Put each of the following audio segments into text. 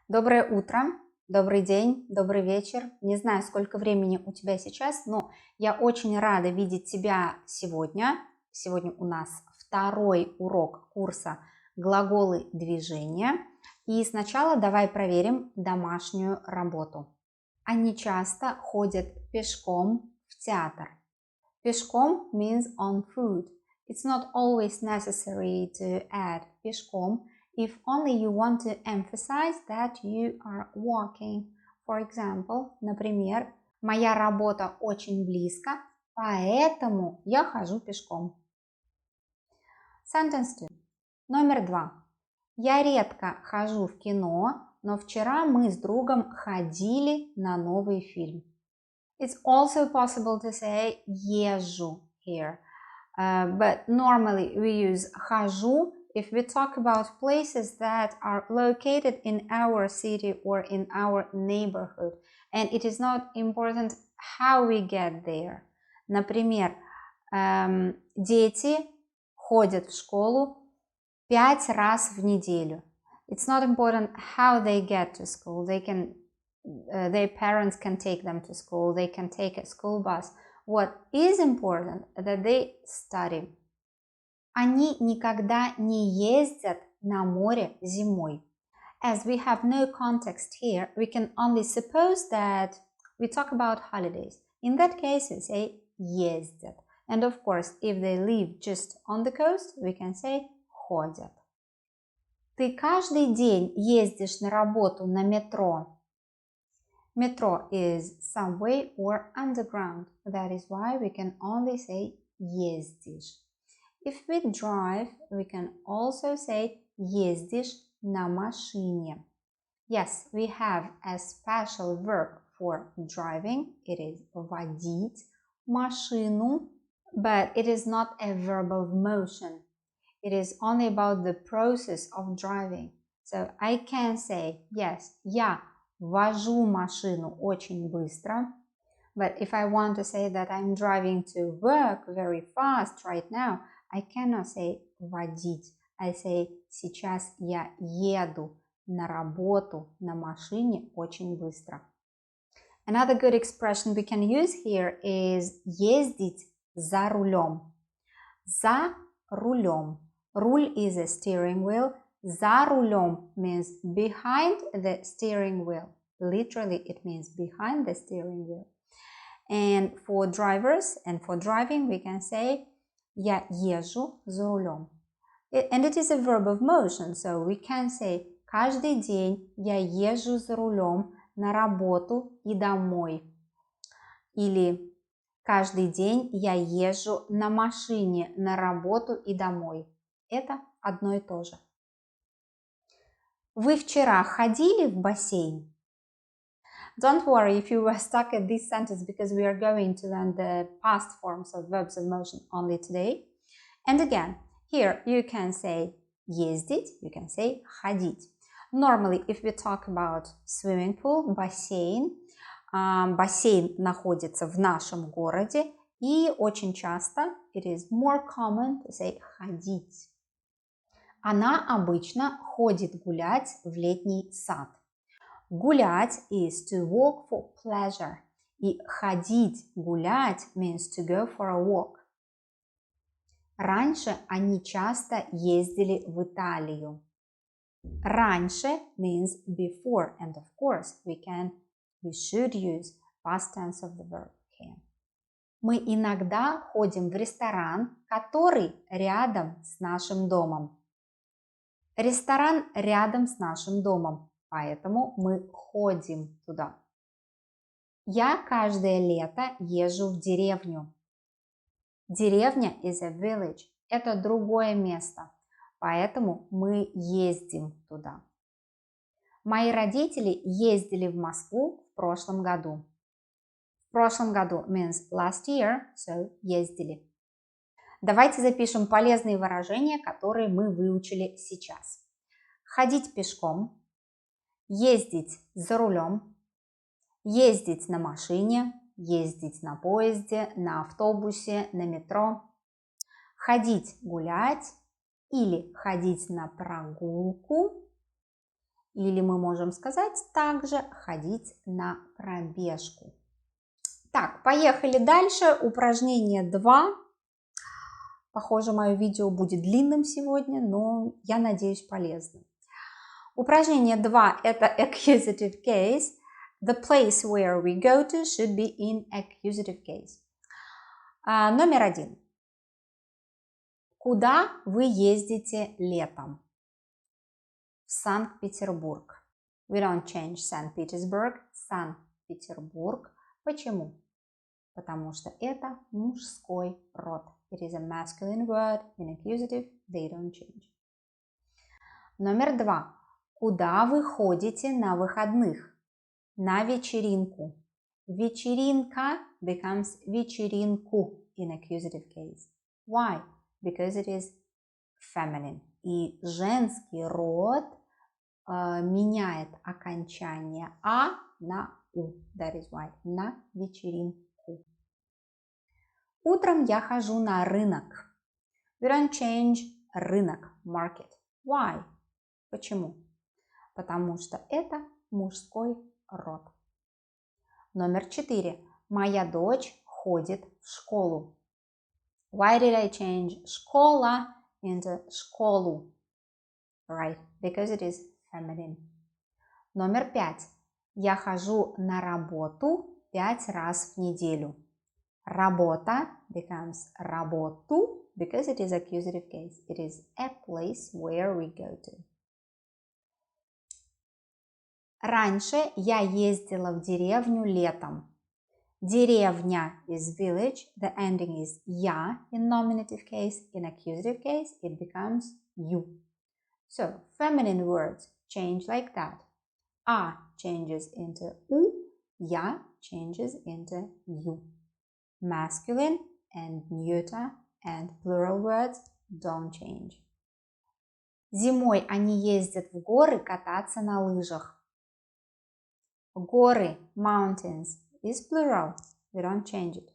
Доброе утро, добрый день, добрый вечер. Не знаю, сколько времени у тебя сейчас, но я очень рада видеть тебя сегодня. Сегодня у нас второй урок курса «Глаголы движения». И сначала давай проверим домашнюю работу. Они часто ходят пешком в театр. Пешком means on foot. It's not always necessary to add пешком if only you want to emphasize that you are walking. For example, например, моя работа очень близко, поэтому я хожу пешком. Sentence 2. Номер 2. Я редко хожу в кино, но вчера мы с другом ходили на новый фильм. It's also possible to say езжу here. But normally we use хожу if we talk about places that are located in our city or in our neighborhood. And it is not important how we get there. Например, дети ходят в школу 5 раз в неделю. It's not important how they get to school. Their parents can take them to school. They can take a school bus. What is important that they study. Они никогда не ездят на море зимой. As we have no context here, we can only suppose that we talk about holidays. In that case, we say ездят. And of course, if they live just on the coast, we can say ходят. Ты каждый день ездишь на работу на метро. Metro is subway or underground. That is why we can only say ездишь. If we drive, we can also say ездишь на машине. Yes, we have a special verb for driving. It is водить машину, but it is not a verb of motion. It is only about the process of driving. So I can say, yes, я вожу машину очень быстро. But if I want to say that I'm driving to work very fast right now, I cannot say водить. I say сейчас я еду на работу на машине очень быстро. Another good expression we can use here is ездить за рулем. За рулем. Руль is a steering wheel. За рулем means behind the steering wheel. Literally, it means behind the steering wheel. And for drivers and for driving, we can say я езжу за рулем. And it is a verb of motion, so we can say каждый день я езжу за рулем на работу и домой. Или каждый день я езжу на машине на работу и домой. Это одно и то же. Вы вчера ходили в бассейн? Don't worry if you were stuck at this sentence because we are going to learn the past forms of verbs of motion only today. And again, here you can say ездить, you can say ходить. Normally, if we talk about swimming pool, бассейн, бассейн находится в нашем городе, и очень часто it is more common to say ходить. Она обычно ходит гулять в летний сад. Гулять is to walk for pleasure. И ходить, гулять means to go for a walk. Раньше они часто ездили в Италию. Раньше means before. And of course, we should use past tense of the verb here. Мы иногда ходим в ресторан, который рядом с нашим домом. Ресторан рядом с нашим домом, поэтому мы ходим туда. Я каждое лето езжу в деревню. Деревня is a village. Это другое место, поэтому мы ездим туда. Мои родители ездили в Москву в прошлом году. В прошлом году means last year, so ездили. Давайте запишем полезные выражения, которые мы выучили сейчас. Ходить пешком, ездить за рулем, ездить на машине, ездить на поезде, на автобусе, на метро, ходить гулять или ходить на прогулку Или мы можем сказать также ходить на пробежку. Так, поехали дальше. Упражнение 2. Похоже, мое видео будет длинным сегодня, но я надеюсь полезным. Упражнение 2 – это accusative case. The place where we go to should be in accusative case. Номер 1. Куда вы ездите летом? В Санкт-Петербург. We don't change St. Санкт-Петербург. Почему? Потому что это мужской род. It is a masculine word. In accusative, they don't change. Номер 2. Куда вы ходите на выходных? На вечеринку. Вечеринка becomes вечеринку in accusative case. Why? Because it is feminine. И женский род меняет окончание «а» на «у». That is why. На вечеринку. Утром я хожу на рынок. We don't change рынок, market. Why? Почему? Потому что это мужской род. Номер 4. Моя дочь ходит в школу. Why did I change школа into школу? Right, because it is feminine. Номер 5. Я хожу на работу 5 раз в неделю. Работа becomes работу because it is accusative case. It is a place where we go to. Раньше я ездила в деревню летом. Деревня is village. The ending is я in nominative case. In accusative case, it becomes you. So, feminine words change like that. А changes into у, я changes into you. Masculine and neuter and plural words don't change. Зимой они ездят в горы кататься на лыжах. Горы, mountains, is plural. We don't change it.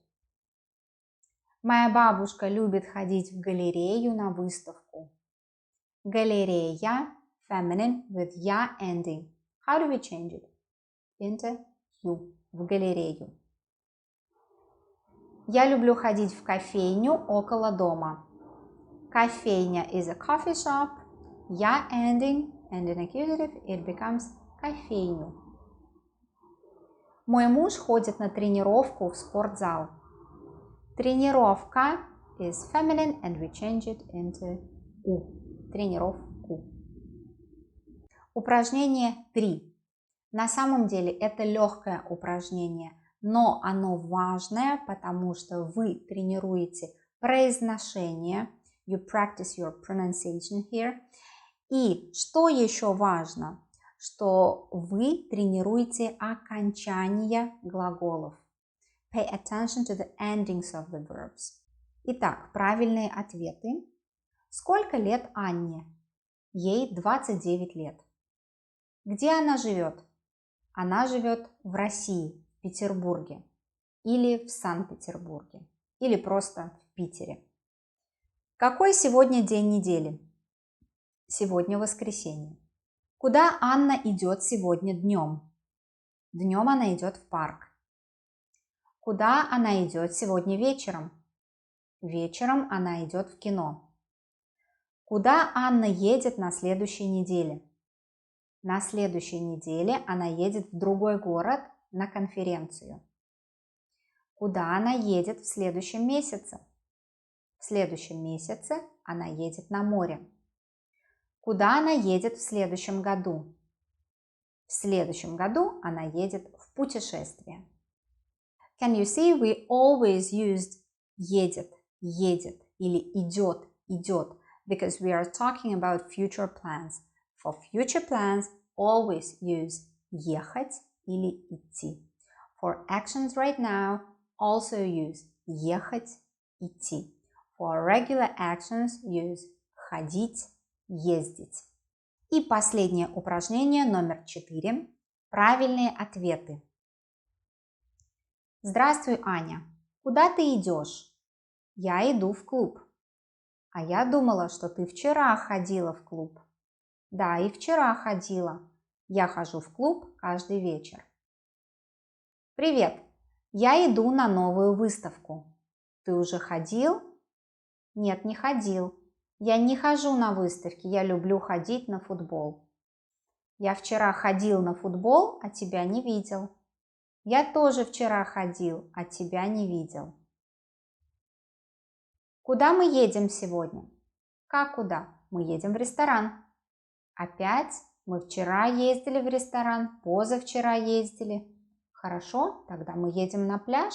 Моя бабушка любит ходить в галерею на выставку. Галерея, feminine with я ending. How do we change it? Into you. В галерею. Я люблю ходить в кофейню около дома. Кофейня is a coffee shop. Я ending, and in accusative it becomes кофейню. Мой муж ходит на тренировку в спортзал. Тренировка is feminine and we change it into у. Тренировку. Упражнение 3. На самом деле это легкое упражнение, но оно важное, потому что вы тренируете произношение. You practice your pronunciation here. И что еще важно? Что вы тренируете окончания глаголов. Pay attention to the endings of the verbs. Итак, правильные ответы. Сколько лет Анне? Ей 29 лет. Где она живет? Она живет в России, в Петербурге. Или в Санкт-Петербурге. Или просто в Питере. Какой сегодня день недели? Сегодня воскресенье. Куда Анна идет сегодня днем? Днем она идет в парк. Куда она идет сегодня вечером? Вечером она идет в кино. Куда Анна едет на следующей неделе? На следующей неделе она едет в другой город на конференцию. Куда она едет в следующем месяце? В следующем месяце она едет на море. Куда она едет в следующем году? В следующем году она едет в путешествие. Can you see we always used едет, едет или идет, идет because we are talking about future plans. For future plans, always use ехать или идти. For actions right now, also use ехать, идти. For regular actions, use ходить, ездить. И последнее упражнение номер 4. Правильные ответы. Здравствуй, Аня. Куда ты идешь? Я иду в клуб. А я думала, что ты вчера ходила в клуб. Да, и вчера ходила. Я хожу в клуб каждый вечер. Привет! Я иду на новую выставку. Ты уже ходил? Нет, не ходил. Я не хожу на выставки, я люблю ходить на футбол. Я вчера ходил на футбол, а тебя не видел. Я тоже вчера ходил, а тебя не видел. Куда мы едем сегодня? Как куда? Мы едем в ресторан. Опять? Мы вчера ездили в ресторан, позавчера ездили. Хорошо, тогда мы едем на пляж.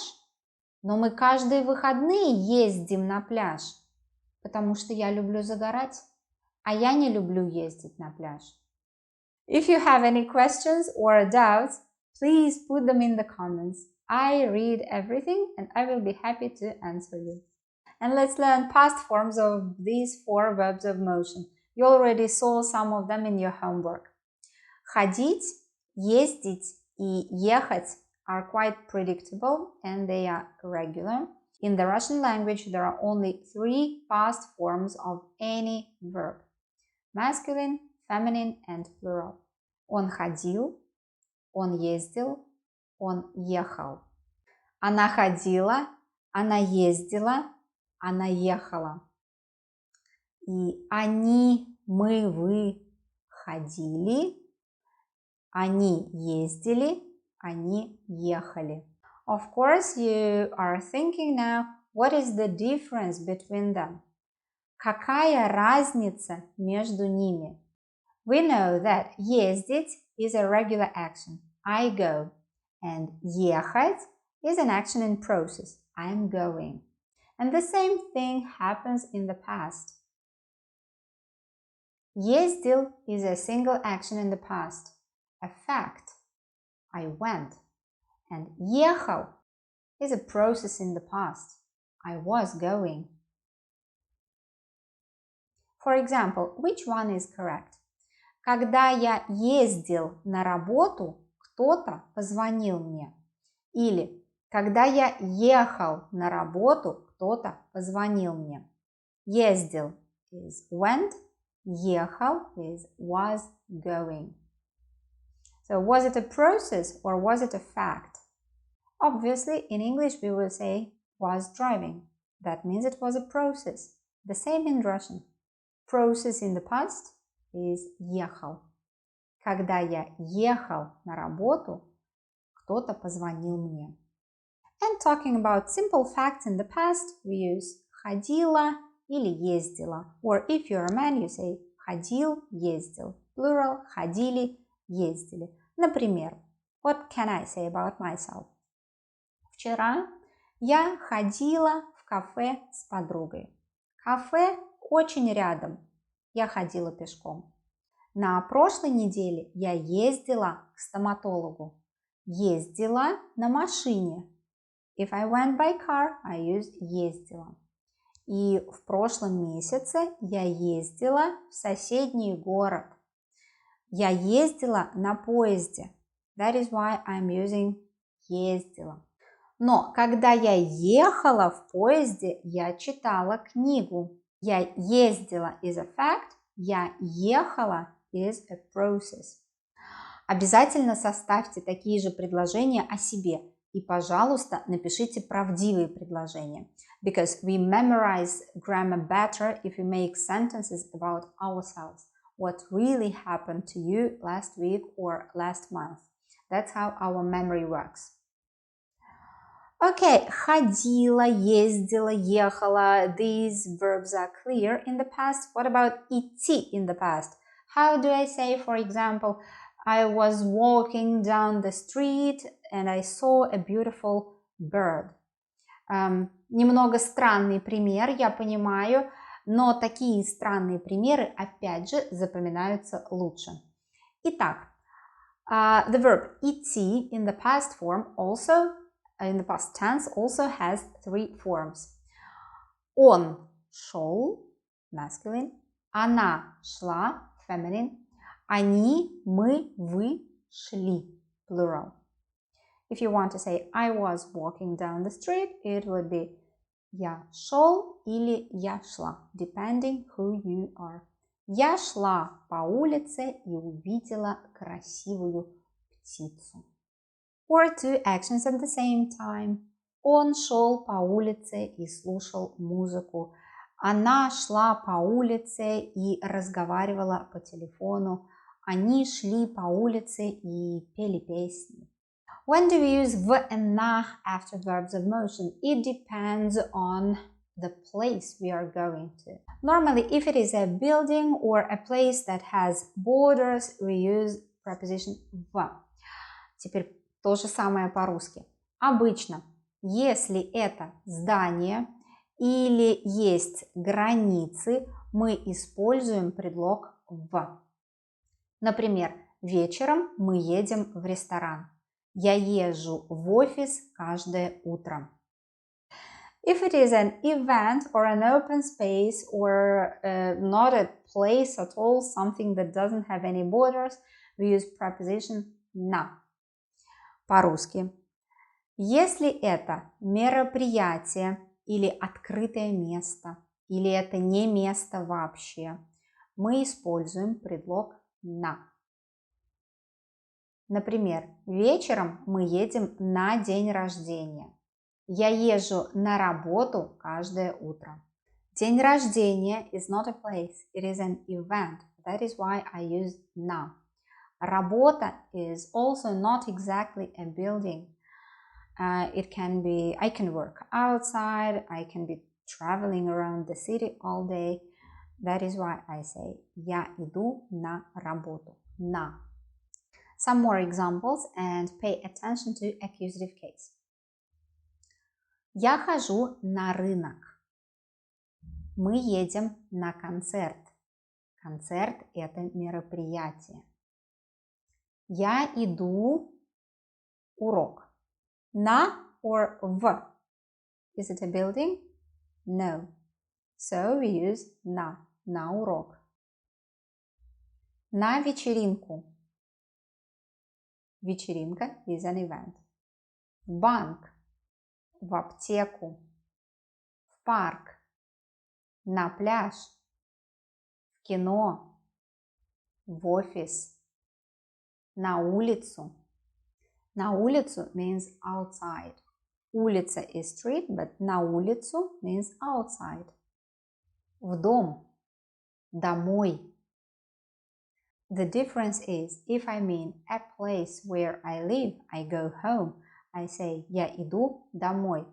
Но мы каждые выходные ездим на пляж, потому что я люблю загорать, а я не люблю ездить на пляж. If you have any questions or doubts, please put them in the comments. I read everything and I will be happy to answer you. And let's learn past forms of these 4 verbs of motion. You already saw some of them in your homework. Ходить, ездить и ехать are quite predictable and they are regular. In the Russian language, there are only 3 past forms of any verb: masculine, feminine, and plural. Он ходил, он ездил, он ехал. Она ходила, она ездила, она ехала. И они, мы, вы ходили, они ездили, они ехали. Of course, you are thinking now, what is the difference between them? Какая разница между ними? We know that ездить is a regular action. I go. And ехать is an action in process. I am going. And the same thing happens in the past. Ездил is a single action in the past. A fact. I went. And ехал is a process in the past. I was going. For example, which one is correct? Когда я ездил на работу, кто-то позвонил мне. Или когда я ехал на работу, кто-то позвонил мне. Ездил is went, ехал is was going. So was it a process or was it a fact? Obviously, in English we will say was driving. That means it was a process. The same in Russian. Process in the past is ехал. Когда я ехал на работу, кто-то позвонил мне. And talking about simple facts in the past, we use ходила или ездила. Or if you're a man, you say ходил, ездил. Plural, ходили, ездили. Например, what can I say about myself? Вчера я ходила в кафе с подругой. Кафе очень рядом. Я ходила пешком. На прошлой неделе я ездила к стоматологу. Ездила на машине. If I went by car, I used ездила. И в прошлом месяце я ездила в соседний город. Я ездила на поезде. That is why I'm using ездила. Но когда я ехала в поезде, я читала книгу. Я ездила is a fact, я ехала is a process. Обязательно составьте такие же предложения о себе. И, пожалуйста, напишите правдивые предложения. Because we memorize grammar better if we make sentences about ourselves. What really happened to you last week or last month. That's how our memory works. Okay, ходила, ездила, ехала. These verbs are clear in the past. What about идти in the past? How do I say, for example, I was walking down the street and I saw a beautiful bird. Немного странный пример, я понимаю, но такие странные примеры, опять же, запоминаются лучше. Итак, the verb идти in the past form also, in the past tense, also has 3 forms. Он шел, masculine, она шла, feminine, они, мы, вы шли, plural. If you want to say I was walking down the street, it would be я шел или я шла, depending who you are. Я шла по улице и увидела красивую птицу. Or two actions at the same time. Он шел по улице и слушал музыку. Она шла по улице и разговаривала по телефону. Они шли по улице и пели песни. When do we use v and na after verbs of motion? It depends on the place we are going to. Normally, if it is a building or a place that has borders, we use preposition v. Теперь то же самое по-русски. Обычно, если это здание или есть границы, мы используем предлог в. Например, вечером мы едем в ресторан. Я езжу в офис каждое утро. If it is an event or an open space or not a place at all, something that doesn't have any borders, we use preposition на. По-русски. Если это мероприятие или открытое место, или это не место вообще, мы используем предлог на. Например, вечером мы едем на день рождения. Я езжу на работу каждое утро. День рождения is not a place, it is an event. That is why I use на. Работа is also not exactly a building. It can be, I can work outside, I can be traveling around the city all day. That is why I say я иду на работу. На. Some more examples and pay attention to accusative case. Я хожу на рынок. Мы едем на концерт. Концерт – это мероприятие. Я иду урок. На or в? Is it a building? No. So we use на урок. На вечеринку. Вечеринка is an event. В банк. В аптеку. В парк. На пляж. В кино. В офис. На улицу. На улицу means outside. Улица is street, but на улицу means outside. В дом. Домой. The difference is, if I mean a place where I live, I go home, I say я иду домой.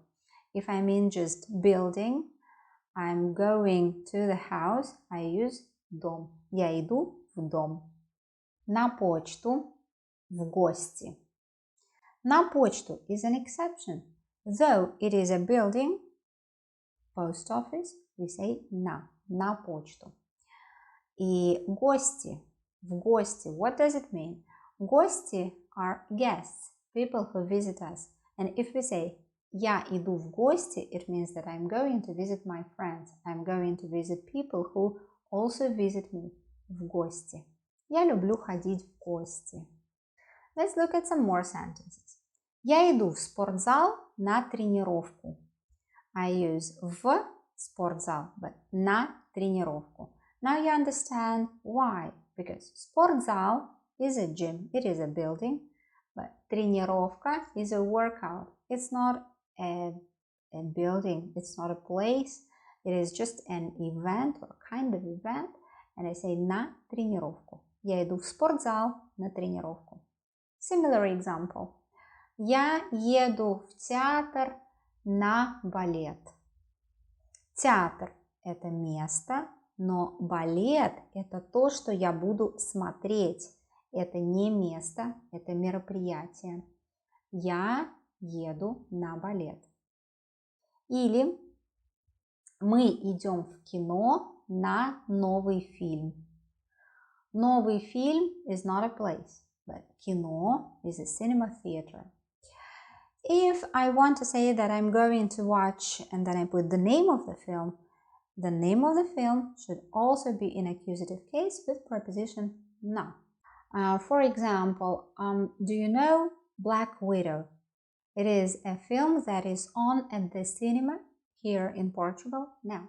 If I mean just building, I'm going to the house, I use дом. Я иду в дом. На почту, в гости. На почту is an exception. Though it is a building, post office, we say на почту. И гости, в гости, what does it mean? Гости are guests, people who visit us. And if we say я иду в гости, it means that I'm going to visit my friends. I'm going to visit people who also visit me. В гости. Я люблю ходить в гости. Let's look at some more sentences. Я иду в спортзал на тренировку. I use в спортзал, but на тренировку. Now you understand why. Because спортзал is a gym, it is a building, but тренировка is a workout. It's not a building, it's not a place, it is just an event or kind of event. And I say на тренировку. Я иду в спортзал на тренировку. Similar example. Я еду в театр на балет. Театр – это место, но балет – это то, что я буду смотреть. Это не место, это мероприятие. Я еду на балет. Или мы идем в кино на новый фильм. Новый фильм is not a place, but кино is a cinema theater. If I want to say that I'm going to watch and then I put the name of the film should also be in accusative case with preposition на. For example, do you know Black Widow? It is a film that is on at the cinema here in Portugal now.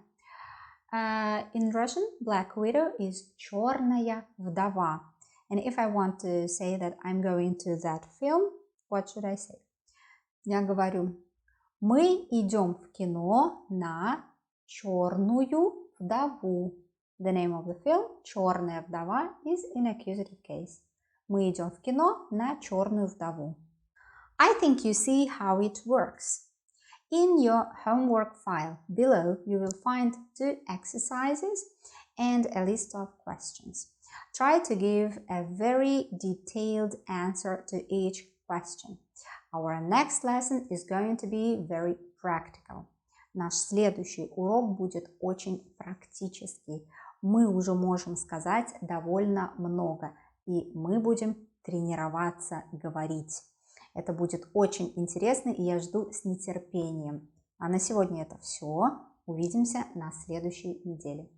In Russian, Black Widow is черная вдова. And if I want to say that I'm going to that film, what should I say? Я говорю, мы идем в кино на черную вдову. The name of the film, черная вдова, is in accusative case. Мы идем в кино на черную вдову. I think you see how it works. In your homework file below, you will find 2 exercises and a list of questions. Try to give a very detailed answer to each question. Our next lesson is going to be very practical. Наш следующий урок будет очень практический. Мы уже можем сказать довольно много, и мы будем тренироваться говорить. Это будет очень интересно, и я жду с нетерпением. А на сегодня это все. Увидимся на следующей неделе.